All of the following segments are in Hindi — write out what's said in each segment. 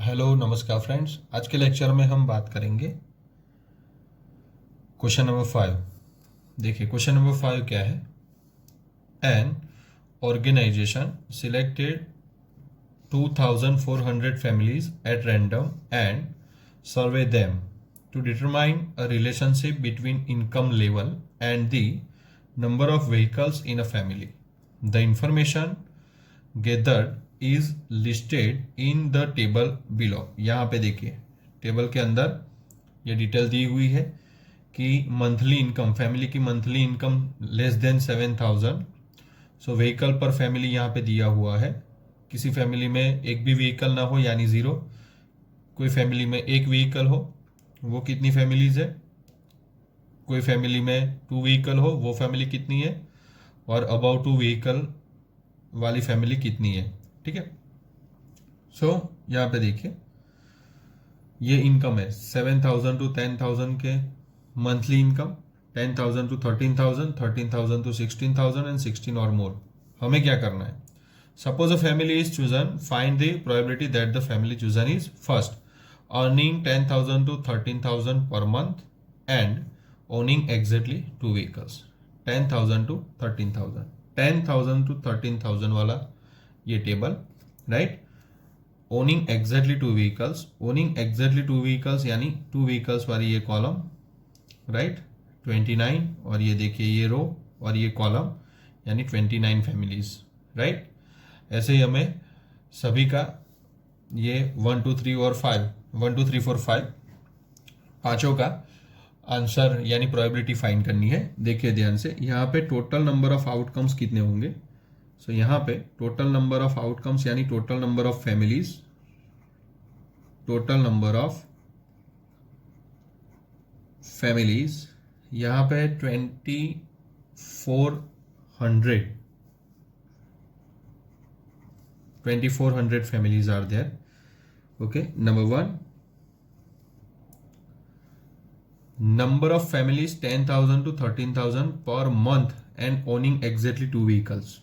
हेलो नमस्कार फ्रेंड्स। आज के लेक्चर में हम बात करेंगे क्वेश्चन नंबर 5। देखिए क्वेश्चन नंबर 5 क्या है। An organisation selected 2400 families at random and survey them to determine a relationship between income level and the number of vehicles in a family. The information gathered is listed in the table below. यहाँ पे देखिए टेबल के अंदर ये डिटेल दी हुई है कि मंथली इनकम, फैमिली की मंथली इनकम लेस देन 7,000। सो व्हीकल पर फैमिली यहाँ पे दिया हुआ है। किसी फैमिली में एक भी व्हीकल ना हो यानी ज़ीरो, कोई फैमिली में एक व्हीकल हो वो कितनी फैमिलीज है, कोई फैमिली में 2 व्हीकल हो वो फैमिली कितनी है, और अबाउट 2 व्हीकल वाली फैमिली कितनी है। ठीक है। सो यहाँ पे देखिए ये इनकम है 7,000 टू 10,000 के monthly income, 10,000 to 13,000, 13,000 to 16,000 and 16 or more. हमें क्या करना है। Suppose a family is chosen, find the probability that the family chosen is first earning 10,000 to 13,000 per month and owning exactly 2 vehicles. 10,000 to 13,000, 10,000 to 13,000 वाला ये table, right. Owning exactly 2 vehicles, owning exactly 2 vehicles यानी 2 व्हीकल्स वाली ये कॉलम, राइट 29, और ये देखिए ये रो और ये कॉलम यानी 29 फैमिलीज, राइट। ऐसे ही हमें सभी का ये 1 2 3 और 5, 1 2 3 4 5 पांचों का आंसर यानी प्रोबेबिलिटी फाइंड करनी है। देखिए ध्यान से यहाँ पे टोटल नंबर ऑफ आउटकम्स कितने होंगे। सो यहाँ पे टोटल नंबर ऑफ आउटकम्स यानी total number of families, total number of families यहाँ पे 2400 families are there. Okay, number 1, number of families 10,000 to 13,000 per month and owning exactly 2 vehicles,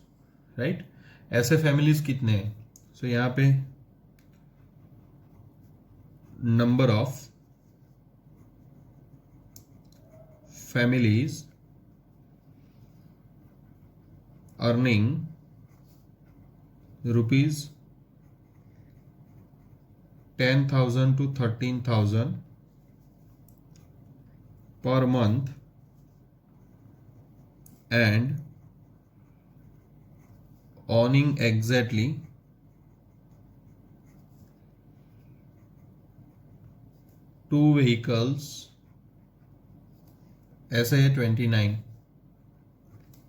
right। ऐसे फैमिलीज कितने हैं। सो यहाँ पे number of families earning rupees 10,000 to 13,000 per month and owning exactly 2 vehicles, ऐसे है 29।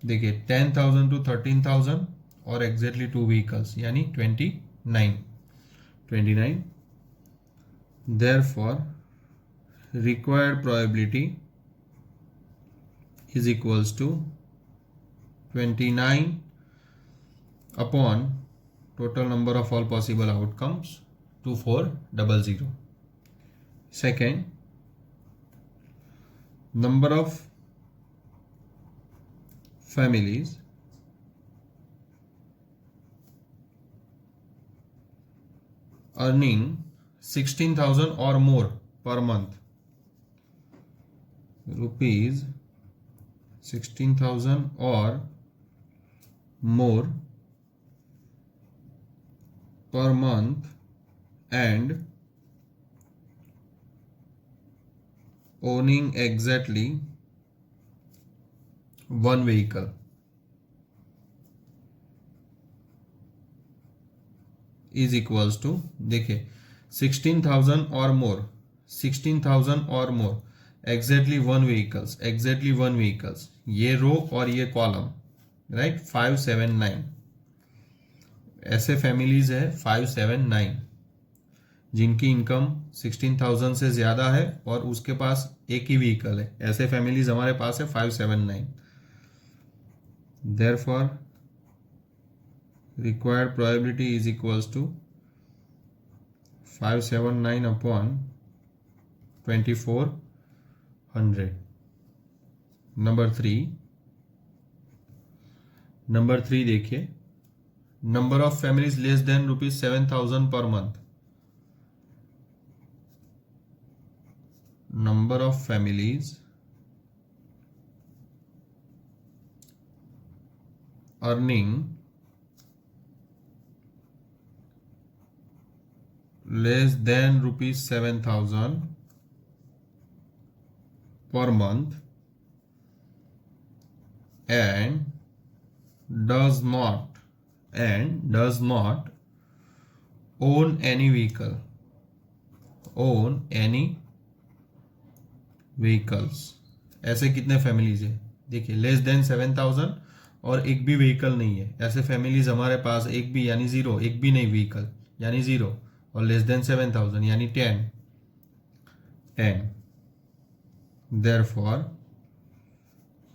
देखिए 10,000 to 13,000 और एग्जैक्टली 2 व्हीकल्स यानी 29। Therefore required probability is equals to 29 upon total number of all possible outcomes 2400. Second, number of families earning 16,000 or more per month, rupees 16,000 or more per month and owning exactly 1 vehicle is equals to, देखिए 16,000 और मोर, 16,000 और मोर एग्जैक्टली 1 व्हीकल्स, एग्जैक्टली 1 व्हीकल्स, ये रो और ये कॉलम, राइट 579। ऐसे फैमिलीज है 579 जिनकी इनकम 16,000 से ज़्यादा है और उसके पास एक ही व्हीकल है। ऐसे फैमिलीज हमारे पास है 579। Therefore required probability is equals to 579 upon 2400. Number 3 देखिए, number of families less than rupees 7,000 per month. number of families earning less than rupees 7,000 per month and does not own any vehicles. ऐसे कितने फैमिलीज है? देखिए, लेस देन 7,000 और एक भी व्हीकल नहीं है, ऐसे फैमिलीज हमारे पास एक भी यानी जीरो, एक भी नहीं व्हीकल यानी जीरो, और लेस देन 7,000 यानी 10. Therefore,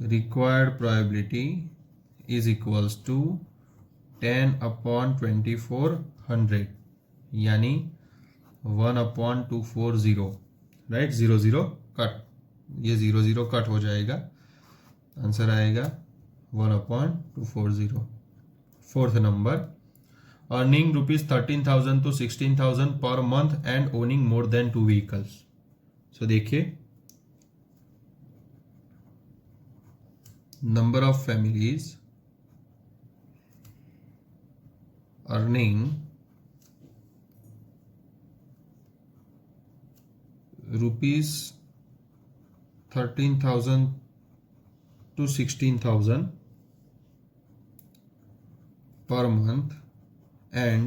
required probability is equals to 10 upon 2400 यानी 1 upon 240. राइट, 0 0 कट, ये 0 0 कट हो जाएगा, आंसर आएगा 1 upon 240. Fourth number, earning rupees 13,000 to 16,000 per month and owning more than 2 vehicles. So देखिए, number of families earning rupees 13,000 to 16,000 per month and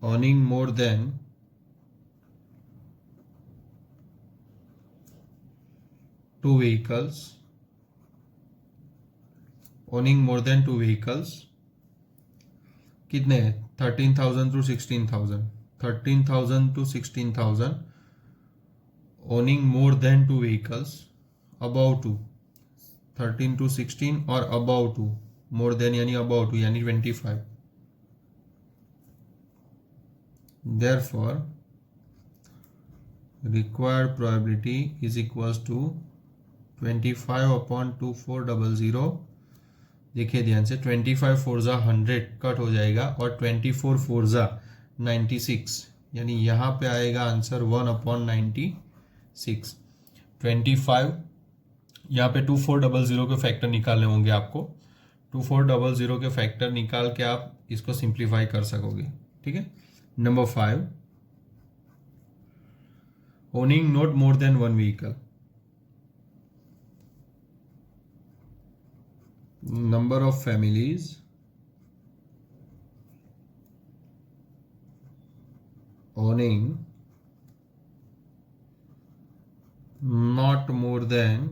owning more than 2 vehicles, owning more than 2 vehicles कितने हैं? 13,000 to 16,000, 13,000 to 16,000, owning more than 2 vehicles, above 2, 13 to 16 और above 2, more than यानी above 2 यानी 25. Therefore, required probability is equals to 25 upon 2400. देखिए ध्यान से, 25 4 100 कट हो जाएगा और 24 4 96 यानी यहाँ पे आएगा आंसर 1 upon 96. 25 यहाँ पे 2400 के फैक्टर निकालने होंगे आपको. 2400 के फैक्टर निकाल के आप इसको सिंप्लीफाई कर सकोगे. ठीक है. Number 5, owning not more than 1 vehicle. Number of families owning not more than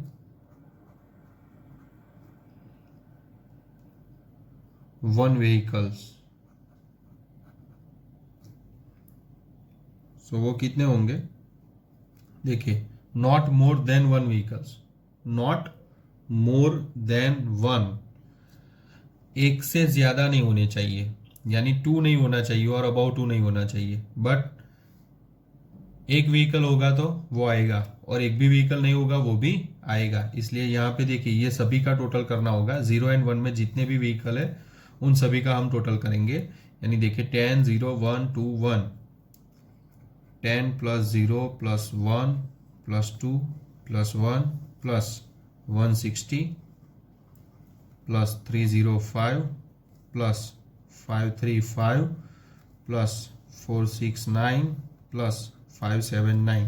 1 vehicles. So वो कितने होंगे? देखिए, not more than 1 vehicles, not more than 1, एक से ज्यादा नहीं होने चाहिए, यानी 2 नहीं होना चाहिए और अबाउट 2 नहीं होना चाहिए. बट एक व्हीकल होगा तो वो आएगा और एक भी व्हीकल नहीं होगा वो भी आएगा. इसलिए यहाँ पे देखिए, ये सभी का टोटल करना होगा. 0 and 1 में जितने भी व्हीकल है उन सभी का हम टोटल करेंगे. यानी देखिए, 10 0 1 2 1, 10 plus 0 plus 1 plus 2 plus 1 plus 160 plus 305 plus 535 plus 469 plus 579.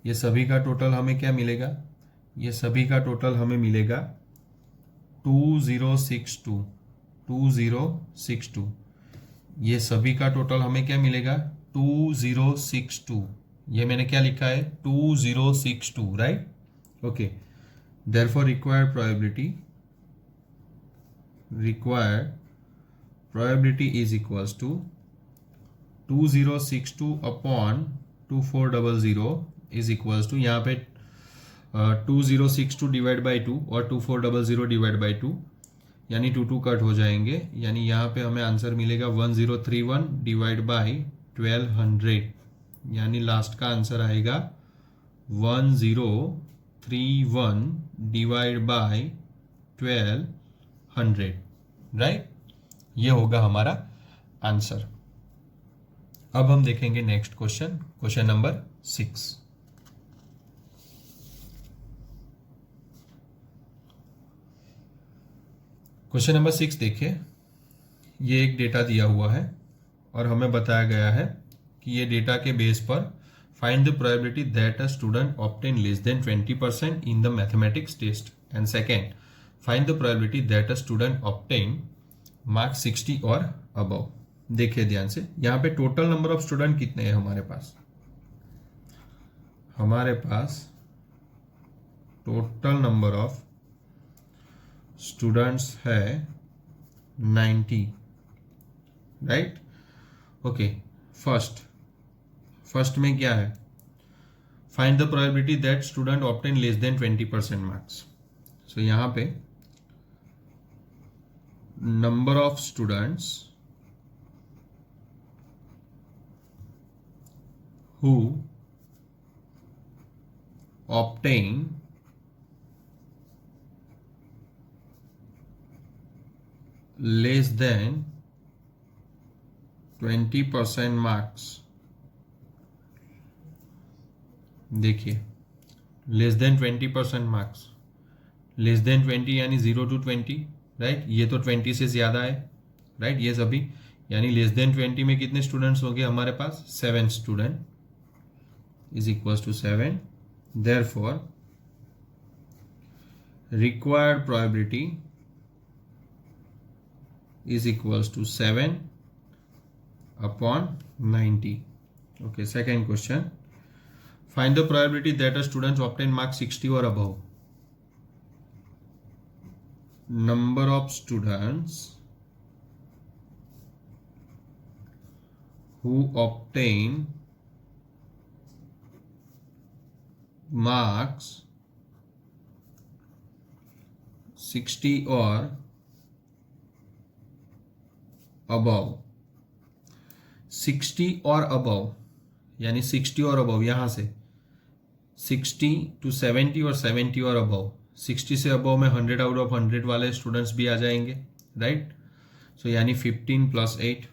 ये सभी का टोटल हमें क्या मिलेगा? ये सभी का टोटल हमें मिलेगा 2062. 2062. ये सभी का टोटल हमें क्या मिलेगा? 2062. ये मैंने क्या लिखा है? 2062. Right. Okay. Therefore, required probability is equals to 2062 upon 2400 is equals to, यहाँ पे 2062 डिवाइड बाई 2 और 2400 डिवाइड बाई 2 यानी 2 2 कट हो जाएंगे. यानी यहाँ पे हमें आंसर मिलेगा 1031 डिवाइड बाई 1200. यानी लास्ट का आंसर आएगा 1031 डिवाइड बाई 1200. राइट. ये होगा हमारा आंसर. अब हम देखेंगे next question, question number 6। Question number 6 देखिए, ये एक डेटा दिया हुआ है और हमें बताया गया है कि ये डेटा के बेस पर find the probability that a student obtain less than 20% in the mathematics test, and second find the probability that a student obtain marks 60 or above. देखिए ध्यान से, यहाँ पे टोटल नंबर ऑफ स्टूडेंट कितने हैं हमारे पास? हमारे पास टोटल नंबर ऑफ स्टूडेंट्स है 90, राइट? ओके, फर्स्ट में क्या है? Find the probability that student obtain less than 20% marks. So यहां पे number of students who obtain less than 20% marks. देखिए, less than 20% marks, less than 20 यानी 0 to 20, राइट? ये तो 20 से ज्यादा है, राइट? ये सभी यानी लेस देन 20 में कितने स्टूडेंट्स होंगे हमारे पास? 7 student is equals to 7। Therefore required probability is equals to 7 upon 90. Okay, second question. Find the probability that a student obtain mark 60 or above. Number of students who obtain marks 60 or above. 60 or above यानी 60 और अबव, यहां से 60 to 70 और 70 और अबव। 60 से अबव में 100 आउट ऑफ 100 वाले स्टूडेंट्स भी आ जाएंगे, राइट? सो यानी 15 + 8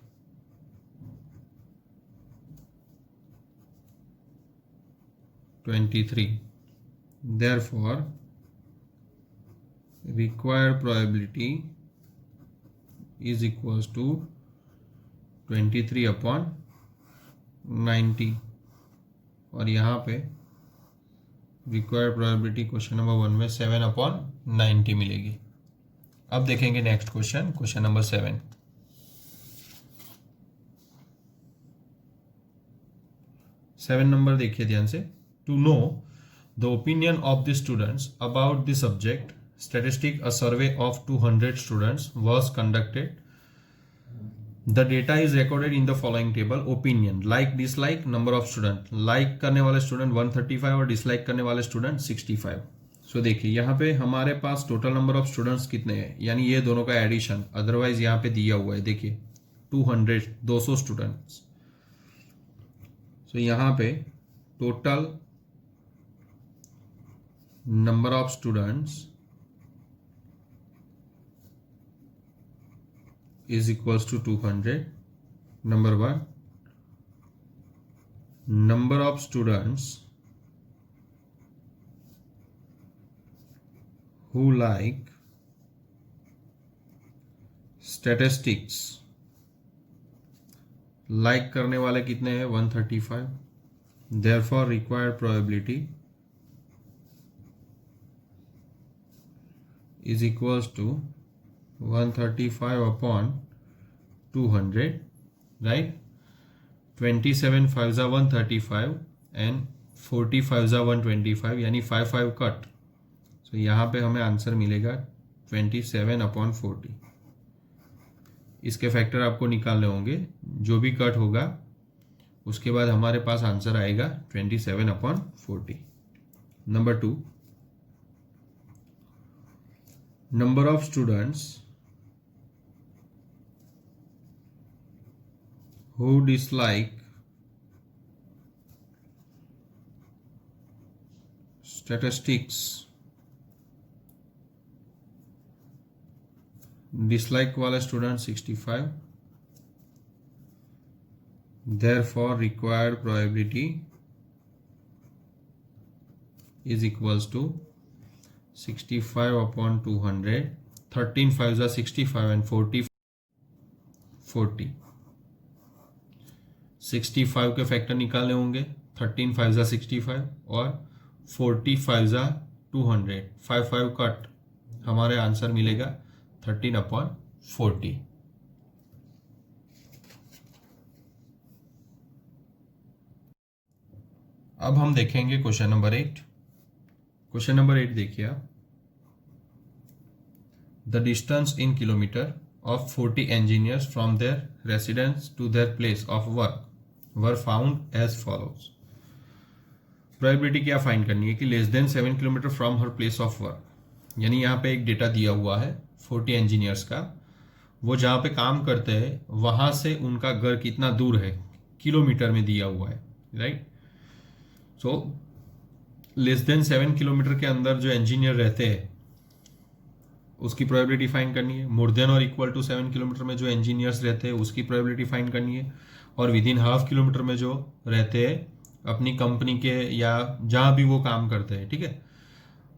23। Therefore required probability is equals to 23 upon 90। और यहाँ पे रिक्वायर्ड प्रोबेबिलिटी क्वेश्चन नंबर 1 में 7 upon 90 मिलेगी। अब देखेंगे next question, question number 7। 7 number देखिए ध्यान से। To know the opinion of the students about the subject statistic, a survey of 200 students was conducted. The data is recorded in the following table. Opinion, like, dislike, number of student, like करने वाले स्टूडेंट 135 और डिसलाइक करने वाले स्टूडेंट 65। सो देखिए यहाँ पे हमारे पास टोटल नंबर ऑफ स्टूडेंट्स कितने हैं, यानी ये दोनों का एडिशन, अदरवाइज यहाँ पे दिया हुआ है देखिए 200, 200 स्टूडेंट्स। सो यहाँ पे total number of students is equals to 200. Number 1, number of students who like statistics, like करने वाले कितने हैं? 135। Therefore required probability is equals to 135 upon 200, right? 27 5 are 135 and 45 are 125, यानी 5 कट। सो यहाँ पे हमें आंसर मिलेगा 27 upon 40। इसके फैक्टर आपको निकालने होंगे, जो भी कट होगा उसके बाद हमारे पास आंसर आएगा 27 upon 40। Number 2, number of students who dislike statistics, dislike वाला student 65, Therefore, required probability is equals to 65 upon 200. 13 5s are 65 and 40 65 के फैक्टर निकालने होंगे. 13 5s are 65 और 40 5s are 200. 5 5 कट, हमारे आंसर मिलेगा 13 upon 40. अब हम देखेंगे क्वेश्चन नंबर 8. क्वेश्चन नंबर 8 देखिए आप. The distance in kilometre of 40 engineers from their residence to their place of work were found as follows. Probability क्या फाइंड करनी है कि less than 7 kilometre from her place of work, यानी यहाँ पे एक डेटा दिया हुआ है 40 इंजीनियर्स का. वो जहाँ पे काम करते हैं वहाँ से उनका घर कितना दूर है किलोमीटर में दिया हुआ है, right. So less than 7 kilometre के अंदर जो इंजीनियर रहते हैं उसकी प्रोबेबिलिटी फाइंड करनी है. मोर than or equal to 7 kilometre में जो इंजीनियर्स रहते हैं उसकी प्रोबेबिलिटी फाइंड करनी है. और विद इन हाफ किलोमीटर में जो रहते हैं अपनी कंपनी के या जहाँ भी वो काम करते हैं, ठीक है,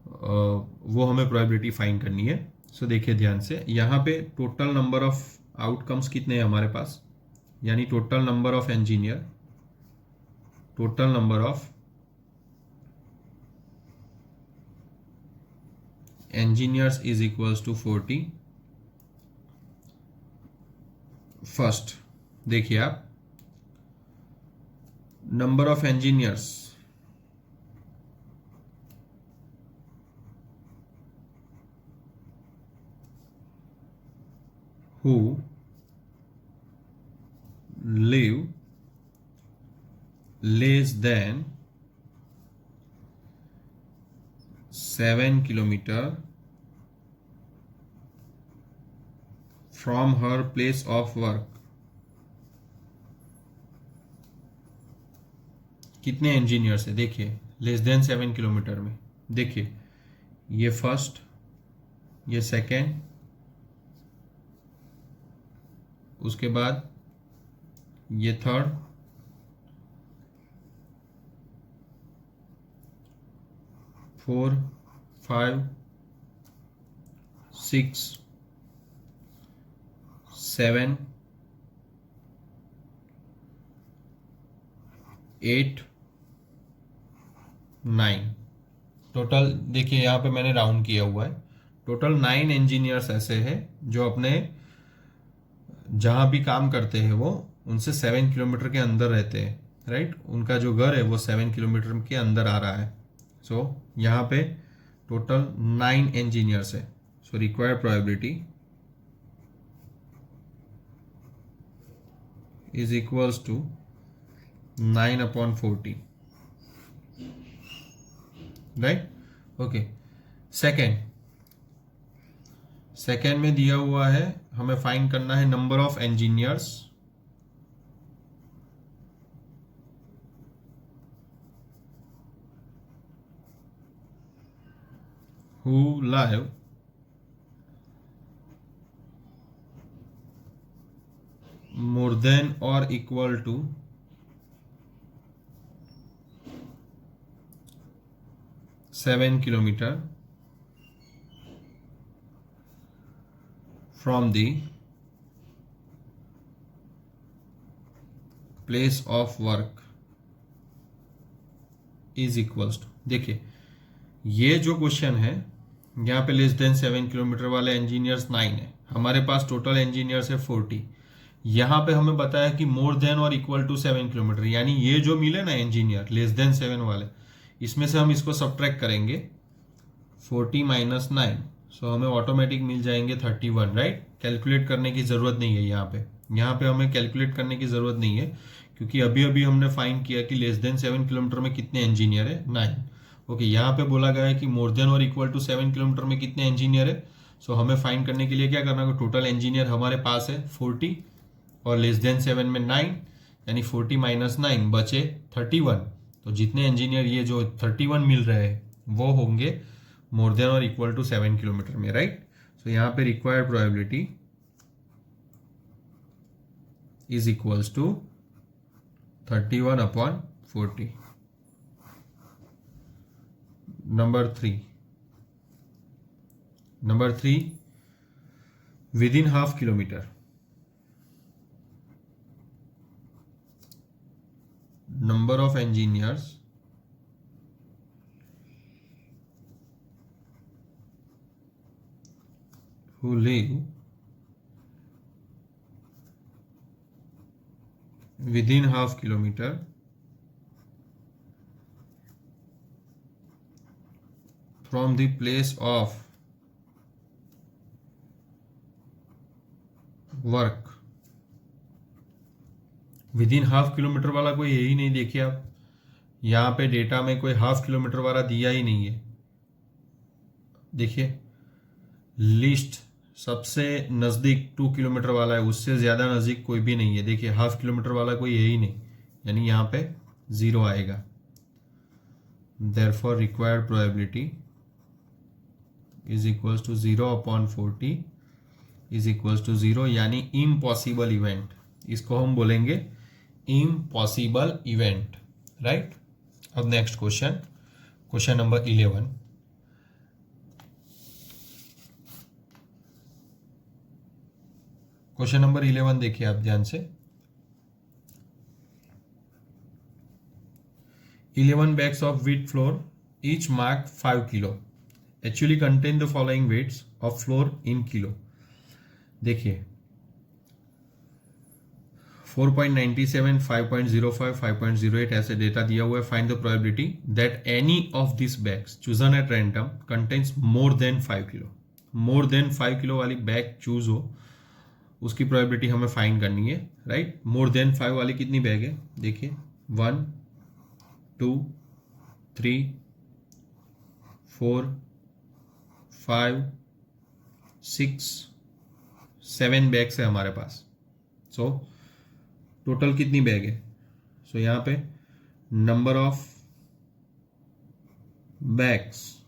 वो हमें प्रोबेबिलिटी फाइंड करनी है. सो देखिए ध्यान से, यहाँ पे टोटल नंबर ऑफ आउटकम्स कितने हैं हमारे पास, यानी total number of engineer, total number of engineers is equals to 40. First देखिए आप, number of engineers who live less than 7 kilometer from her place of work. कितने इंजीनियर्स है देखिए लेस देन 7 किलोमीटर में. देखिए ये फर्स्ट, ये सेकेंड, उसके बाद ये थर्ड, 4 5 6 7 8 9. टोटल देखिए यहाँ पे मैंने राउंड किया हुआ है. टोटल 9 इंजीनियर्स ऐसे हैं जो अपने जहाँ भी काम करते हैं वो उनसे 7 किलोमीटर के अंदर रहते हैं, राइट. उनका जो घर है वो 7 किलोमीटर के अंदर आ रहा है. सो यहाँ पे टोटल 9 इंजीनियर्स है. So required probability is equals to 9 upon 40, right. Okay, second में दिया हुआ है हमें फाइंड करना है number of engineers who live more than or equal to 7 kilometer from the place of work is equals to. देखिए ये जो क्वेश्चन है यहाँ पे लेस देन 7 किलोमीटर वाले इंजीनियर्स 9 है, हमारे पास टोटल इंजीनियर्स है 40. यहाँ पे हमें बताया कि मोर than or equal to 7 kilometre, यानी ये जो मिले ना इंजीनियर लेस देन 7 वाले, इसमें से हम इसको सब्ट्रैक्ट करेंगे 40 माइनस 9. सो हमें ऑटोमेटिक मिल जाएंगे 31, राइट. कैलकुलेट करने की ज़रूरत नहीं है यहाँ पे हमें कैलकुलेट करने की ज़रूरत नहीं है क्योंकि अभी अभी हमने फाइंड किया कि लेस देन 7 किलोमीटर में कितने इंजीनियर है, 9. ओके, यहाँ पे बोला गया है कि मोर than or equal to 7 kilometre में कितने इंजीनियर है. सो हमें फाइंड करने के लिए क्या करना होगा, टोटल इंजीनियर हमारे पास है 40 और लेस देन 7 में 9, यानी 40 माइनस 9 बचे 31. तो जितने इंजीनियर ये जो 31 मिल रहे हैं वो होंगे more than or equal to 7 kilometre में, राइट. सो यहाँ पे required probability is equals to 31/40. Number 3, within half kilometer. Number of engineers who live within half kilometer from the place of work. With in half kilometre वाला कोई यही नहीं. देखिए आप यहाँ पे डेटा में कोई हाफ किलोमीटर वाला दिया ही नहीं है. देखिए लिस्ट सबसे नज़दीक 2 किलोमीटर वाला है, उससे ज़्यादा नज़दीक कोई भी नहीं है. देखिए हाफ किलोमीटर वाला कोई यही नहीं, यानी यहाँ पे 0 आएगा. Therefore required probability is equals to 0/40 is equals to 0, यानी इम्पॉसिबल इवेंट. इसको हम बोलेंगे इम्पॉसिबल इवेंट, राइट. अब next question number 11. Question number 11 देखिए आप ध्यान से. 11 bags of wheat flour, each marked 5 kilo, actually contain the following weights of flour in kilo. देखिए 4.97, 5.05, 5.08 ऐसे डेटा दिया हुआ है. Find the probability that any of this bags chosen at random contains more than 5 kilo. More than 5 kilo वाली बैग चूज हो, उसकी प्रोबेबिलिटी हमें फाइंड करनी है, राइट. मोर देन 5 वाली कितनी बैग है? देखिए 1, 2, 3, 4, 5, 6, 7 बैग्स है हमारे पास. सो टोटल कितनी बैग है? सो यहाँ पे number of bags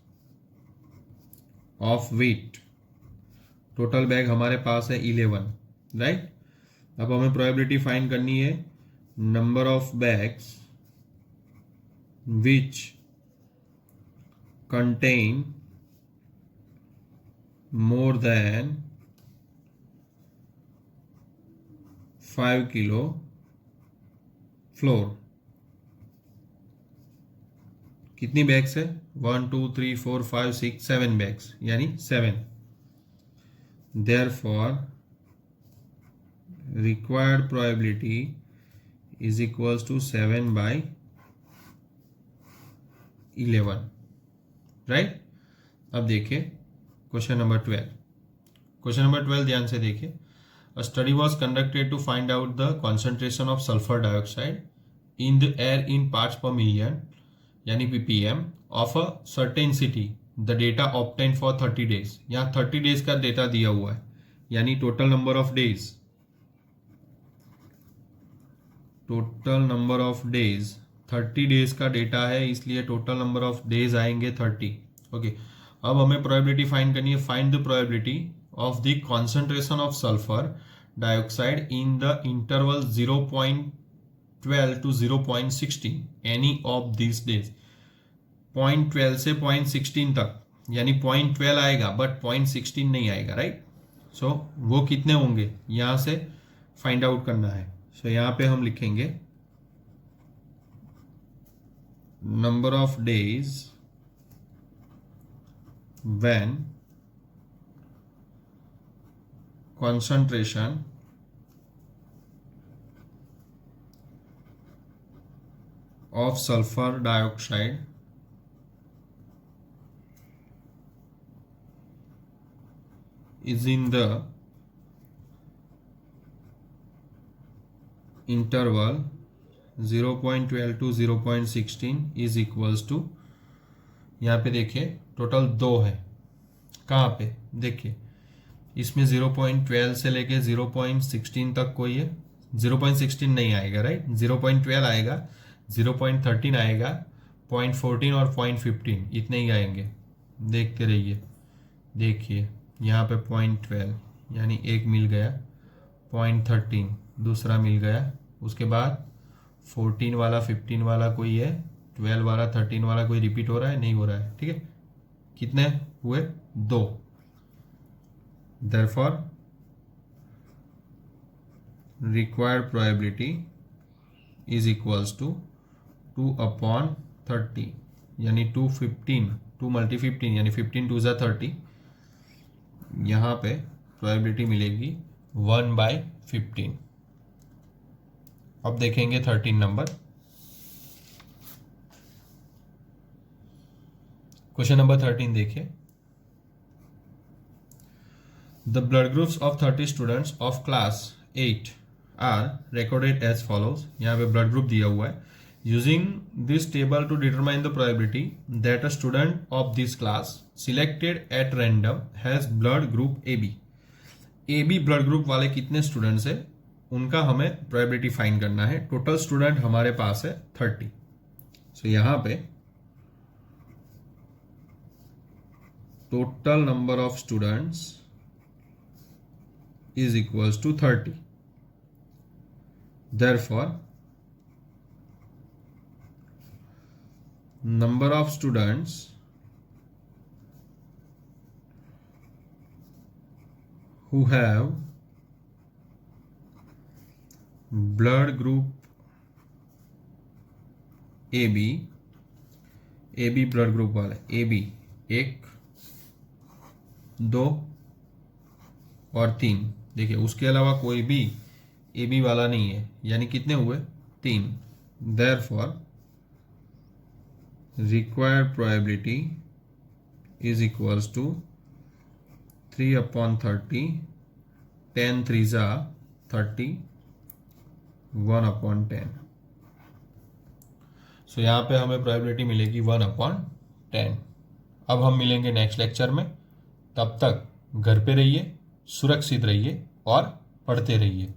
of wheat, total bag हमारे पास है 11, राइट. अब हमें प्रोबेबिलिटी फाइंड करनी है number of bags which contain more than 5 kilo floor. कितनी बैग्स है? 1, 2, 3, 4, 5, 6, 7 बैग्स, यानी 7. Therefore required probability is equals to 7/11, right. अब देखिए क्वेश्चन नंबर 12. क्वेश्चन नंबर 12 ध्यान से देखिए. A study was conducted to find out the concentration of sulfur dioxide in the air in parts per million, यानी ppm, of a certain city. The data obtained for 30 days. यहाँ 30 days का डेटा दिया हुआ है, यानी total number of days. Total number of days 30 days का डेटा है, इसलिए टोटल नंबर ऑफ डेज आएंगे 30. ओके. अब हमें प्रोबेबिलिटी फाइंड करनी है. Find the probability of the concentration of sulfur dioxide in the interval 0.12 to 0.16 any of these days. 0.12 से 0.16 तक, यानी 0.12 आएगा बट 0.16 नहीं आएगा, राइट. सो वो कितने होंगे यहाँ से फाइंड आउट करना है. सो यहाँ पे हम लिखेंगे number of days when concentration of sulfur dioxide is in the interval 0.12 to 0.16 is equals to, यहाँ पे देखिए टोटल 2 है. कहाँ पे? देखिए इसमें 0.12 से लेके 0.16 तक कोई है. 0.16 नहीं आएगा, राइट. 0.12 आएगा, 0.13 आएगा, 0.14 और 0.15 इतने ही आएंगे. देखते रहिए. देखिए यहाँ पे 0.12 यानी एक मिल गया, 0.13 दूसरा मिल गया, उसके बाद 14 वाला 15 वाला कोई है, 12 वाला 13 वाला कोई रिपीट हो रहा है, नहीं हो रहा है, ठीक है। कितने हुए? 2। Therefore required probability is equals to 2/30, यानी 2 मल्टी 15 यानी 15 2 ज़ा 30। यहाँ पे प्रोबेबिलिटी मिलेगी 1/15। अब देखेंगे 13 नंबर। क्वेश्चन नंबर 13 देखिए। The blood groups of 30 students of class 8 are recorded as follows. यहाँ पे ब्लड ग्रुप दिया हुआ है। Using this table to determine the probability that a student of this class selected at random has blood group A B blood group वाले कितने स्टूडेंट्स है उनका हमें प्रोबेबिलिटी फाइंड करना है। टोटल स्टूडेंट हमारे पास है 30। सो यहां पे total number of students is equals to 30. Therefore, number of students who have blood group AB blood group वाले AB 1 2 और 3, देखिए उसके अलावा कोई भी ए बी वाला नहीं है, यानी कितने हुए? 3। Therefore required probability is equals to 3/30, 10 3 ज़ा 30, 1/10। सो यहाँ पे हमें प्रोबेबिलिटी मिलेगी 1/10। अब हम मिलेंगे नेक्स्ट लेक्चर में। तब तक घर पे रहिए, सुरक्षित रहिए और पढ़ते रहिए।